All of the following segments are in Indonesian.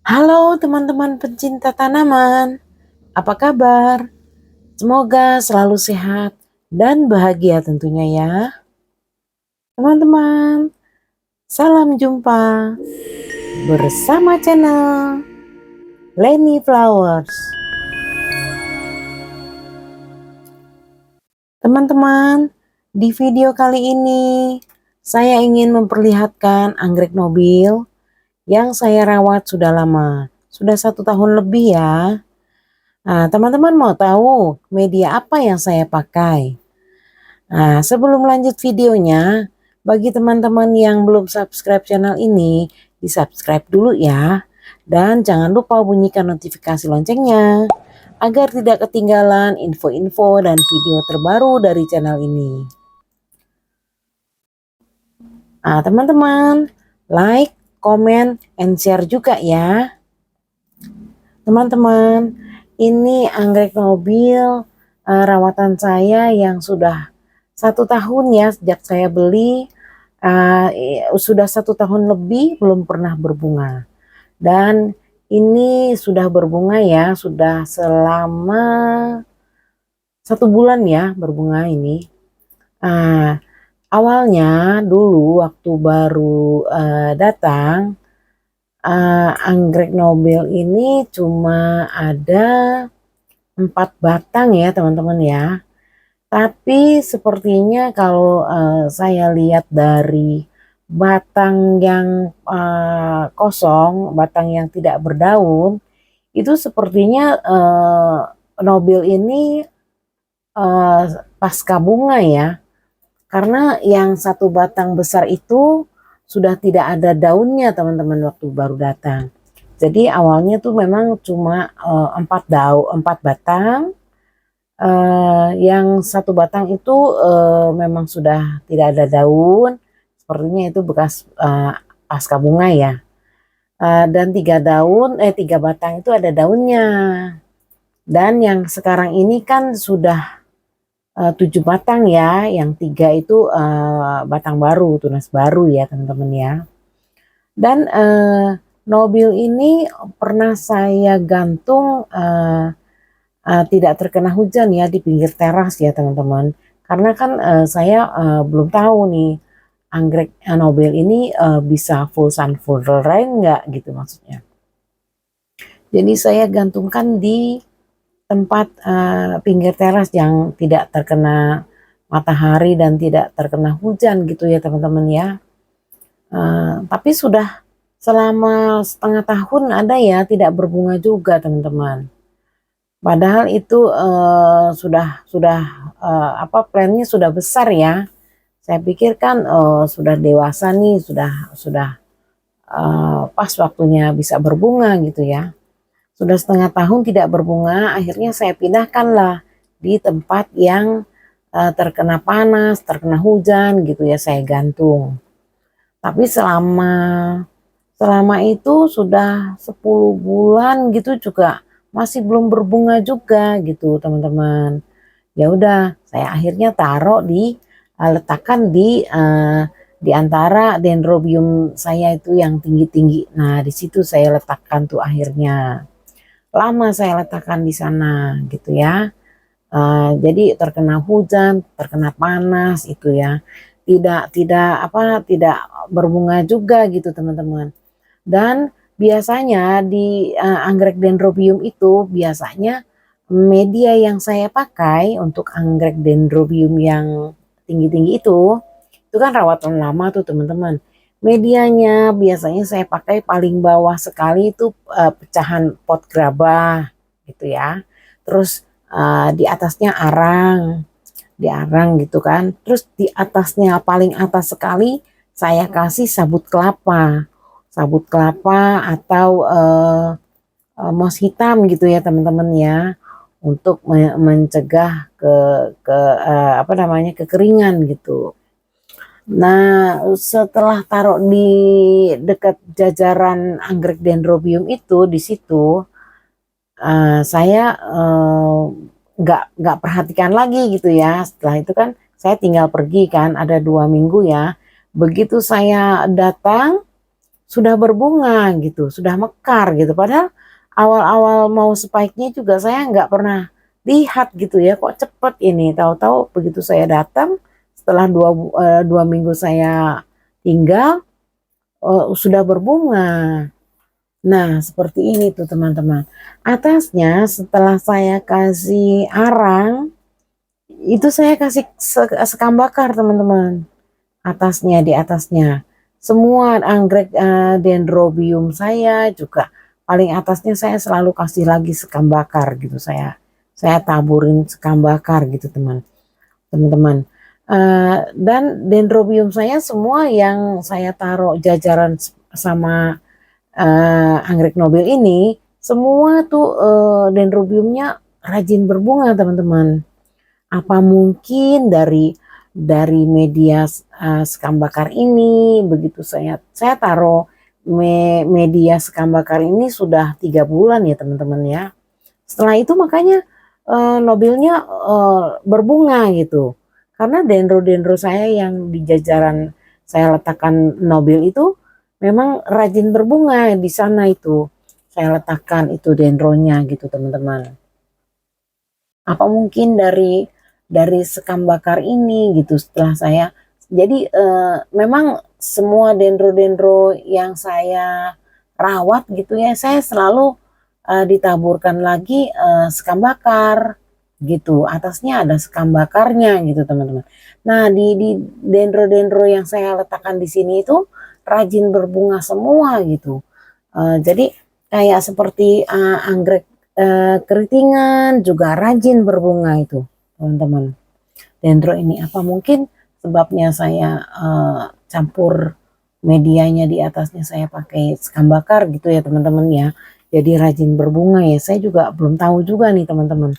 Halo teman-teman pencinta tanaman, apa kabar? Semoga selalu sehat dan bahagia tentunya ya. Teman-teman, salam jumpa bersama channel Leni Flowers. Teman-teman, di video kali ini saya ingin memperlihatkan anggrek nobil yang saya rawat sudah lama, sudah 1 tahun lebih ya. Nah, teman-teman mau tahu media apa yang saya pakai? Nah, sebelum lanjut videonya, bagi teman-teman yang belum subscribe channel ini, di-subscribe dulu ya. Dan jangan lupa bunyikan notifikasi loncengnya, agar tidak ketinggalan info-info dan video terbaru dari channel ini. Nah, teman-teman, like, comment, and share juga ya. Teman-teman, ini anggrek nobil rawatan saya yang sudah 1 tahun ya sejak saya beli. Sudah 1 tahun lebih belum pernah berbunga, dan ini sudah berbunga ya, sudah selama 1 bulan ya berbunga ini. Awalnya dulu waktu baru datang, anggrek nobil ini cuma ada 4 batang ya teman-teman ya. Tapi sepertinya kalau saya lihat dari batang yang kosong, batang yang tidak berdaun, itu sepertinya nobil ini pasca bunga ya. Karena yang 1 batang besar itu sudah tidak ada daunnya teman-teman waktu baru datang. Jadi awalnya tuh memang cuma 4 batang. Yang 1 batang itu memang sudah tidak ada daun, sepertinya itu bekas pasca bunga ya. Dan 3 batang itu ada daunnya. Dan yang sekarang ini kan sudah 7 batang ya, yang 3 itu batang baru, tunas baru ya teman-teman ya. Dan nobil ini pernah saya gantung tidak terkena hujan ya di pinggir teras ya teman-teman. Karena kan saya belum tahu nih anggrek nobil ini bisa full sun full rain nggak gitu maksudnya. Jadi saya gantungkan di tempat pinggir teras yang tidak terkena matahari dan tidak terkena hujan gitu ya teman-teman ya. Tapi sudah selama setengah tahun ada ya tidak berbunga juga teman-teman. Padahal itu sudah plannya sudah besar ya. Saya pikir kan sudah dewasa nih, sudah pas waktunya bisa berbunga gitu ya. Sudah setengah tahun tidak berbunga, akhirnya saya pindahkanlah di tempat yang terkena panas, terkena hujan gitu ya, saya gantung. Tapi selama itu sudah 10 bulan gitu juga masih belum berbunga juga gitu teman-teman. Ya udah, saya akhirnya taruh letakkan di antara dendrobium saya itu yang tinggi-tinggi. Nah, di situ saya letakkan tuh akhirnya. Lama saya letakkan di sana gitu ya. Jadi terkena hujan, terkena panas itu ya. Tidak berbunga juga gitu teman-teman. Dan biasanya di anggrek dendrobium itu biasanya media yang saya pakai untuk anggrek dendrobium yang tinggi-tinggi itu kan rawatan lama tuh teman-teman. Medianya biasanya saya pakai paling bawah sekali itu pecahan pot gerabah gitu ya. Terus di atasnya arang gitu kan. Terus di atasnya paling atas sekali saya kasih sabut kelapa atau mos hitam gitu ya teman-teman ya, untuk mencegah kekeringan gitu. Nah, setelah taruh di dekat jajaran anggrek dendrobium itu di situ, saya nggak perhatikan lagi gitu ya. Setelah itu kan saya tinggal pergi kan, ada 2 minggu ya. Begitu saya datang sudah berbunga gitu, sudah mekar gitu. Padahal awal-awal mau spike-nya juga saya nggak pernah lihat gitu ya, kok cepet ini. Tahu-tahu begitu saya datang setelah 2 minggu saya tinggal sudah berbunga. Nah, seperti ini tuh teman-teman. Atasnya setelah saya kasih arang, itu saya kasih sekam bakar teman-teman. Atasnya, di atasnya. Semua anggrek dendrobium saya juga paling atasnya saya selalu kasih lagi sekam bakar gitu, saya taburin sekam bakar gitu teman-teman. Dan dendrobium saya semua yang saya taruh jajaran sama anggrek nobel ini semua tuh dendrobiumnya rajin berbunga teman-teman. Apa mungkin dari media sekam bakar ini, begitu saya taruh media sekam bakar ini sudah 3 bulan ya teman-teman ya. Setelah itu makanya nobelnya berbunga gitu. Karena dendro-dendro saya yang di jajaran saya letakkan nobel itu memang rajin berbunga di sana itu. Saya letakkan itu dendronya gitu teman-teman. Apa mungkin dari sekam bakar ini gitu setelah saya jadi memang semua dendro-dendro yang saya rawat gitu ya saya selalu ditaburkan lagi sekam bakar gitu, atasnya ada sekam bakarnya gitu teman-teman. Nah di dendro-dendro yang saya letakkan di sini itu rajin berbunga semua gitu. Jadi kayak seperti anggrek keritingan juga rajin berbunga itu teman-teman. Dendro ini apa mungkin sebabnya saya campur medianya di atasnya saya pakai sekam bakar gitu ya teman-teman ya. Jadi rajin berbunga ya. Saya juga belum tahu juga nih teman-teman.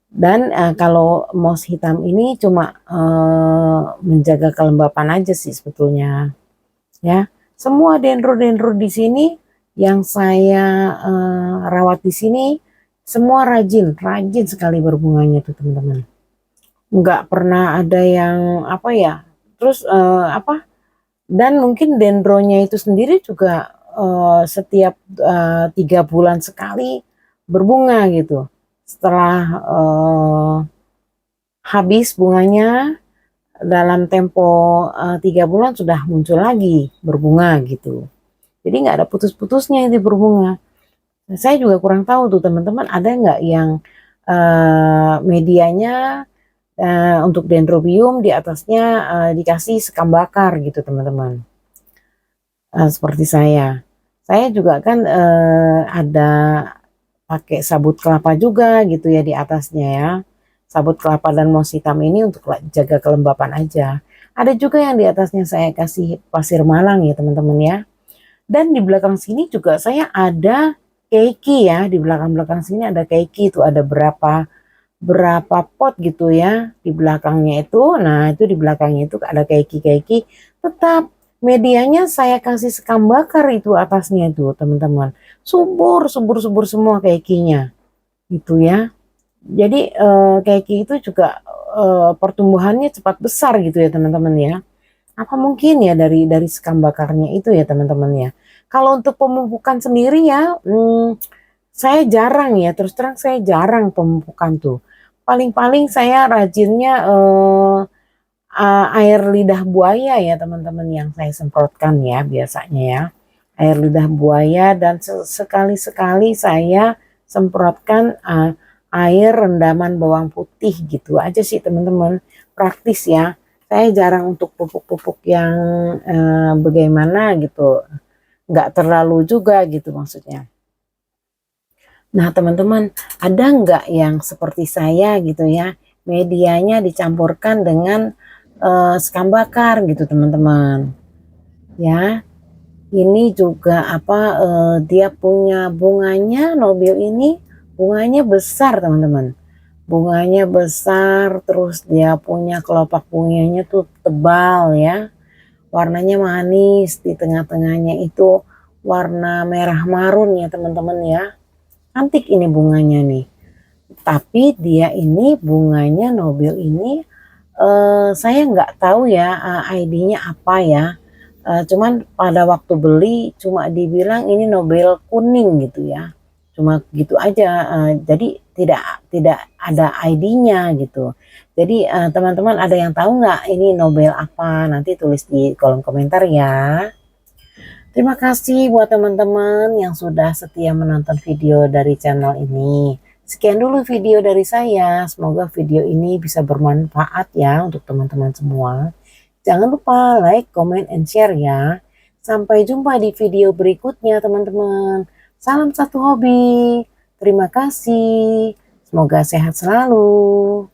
Dan kalau moss hitam ini cuma menjaga kelembapan aja sih sebetulnya. Ya, semua dendro-dendro di sini yang saya rawat di sini semua rajin sekali berbunganya tuh teman-teman. Nggak pernah ada yang apa ya. Terus dan mungkin dendronya itu sendiri juga setiap 3 bulan sekali berbunga gitu. Setelah habis bunganya dalam tempo 3 bulan sudah muncul lagi berbunga gitu. Jadi nggak ada putus-putusnya itu berbunga. Nah, saya juga kurang tahu tuh teman-teman ada nggak yang medianya untuk dendrobium di atasnya dikasih sekam bakar gitu teman-teman. Seperti saya juga kan ada pakai sabut kelapa juga gitu ya di atasnya ya. Sabut kelapa dan moss hitam ini untuk jaga kelembapan aja. Ada juga yang di atasnya saya kasih pasir malang ya teman-teman ya. Dan di belakang sini juga saya ada keiki ya. Di belakang-belakang sini ada keiki itu ada berapa pot gitu ya di belakangnya itu. Nah itu di belakangnya itu ada keiki-keiki. Tetap medianya saya kasih sekam bakar itu atasnya itu teman-teman. Subur semua keikinya gitu ya. Jadi keiki itu juga pertumbuhannya cepat besar gitu ya teman-teman ya. Apa mungkin ya dari sekam bakarnya itu ya teman-teman ya. Kalau untuk pemupukan sendiri ya, saya jarang ya, terus terang saya jarang pemupukan tuh. Paling-paling saya rajinnya air lidah buaya ya teman-teman yang saya semprotkan ya biasanya ya. Air lidah buaya dan sekali-sekali saya semprotkan air rendaman bawang putih gitu aja sih teman-teman. Praktis ya. Saya jarang untuk pupuk-pupuk yang bagaimana gitu. Nggak terlalu juga gitu maksudnya. Nah teman-teman ada nggak yang seperti saya gitu ya. Medianya dicampurkan dengan sekam bakar gitu teman-teman. Ya. Ini juga dia punya bunganya nobel ini bunganya besar teman-teman. Bunganya besar terus dia punya kelopak bunganya tuh tebal ya. Warnanya manis di tengah-tengahnya itu warna merah marun ya teman-teman ya. Cantik ini bunganya nih. Tapi dia ini bunganya nobel ini saya nggak tahu ya ID-nya apa ya. Cuman pada waktu beli cuma dibilang ini Nobel kuning gitu ya. Cuma gitu aja. Jadi tidak ada ID-nya gitu. Jadi teman-teman ada yang tahu nggak ini Nobel apa? Nanti tulis di kolom komentar ya. Terima kasih buat teman-teman yang sudah setia menonton video dari channel ini. Sekian dulu video dari saya. Semoga video ini bisa bermanfaat ya untuk teman-teman semua. Jangan lupa like, comment, and share ya. Sampai jumpa di video berikutnya teman-teman. Salam satu hobi. Terima kasih. Semoga sehat selalu.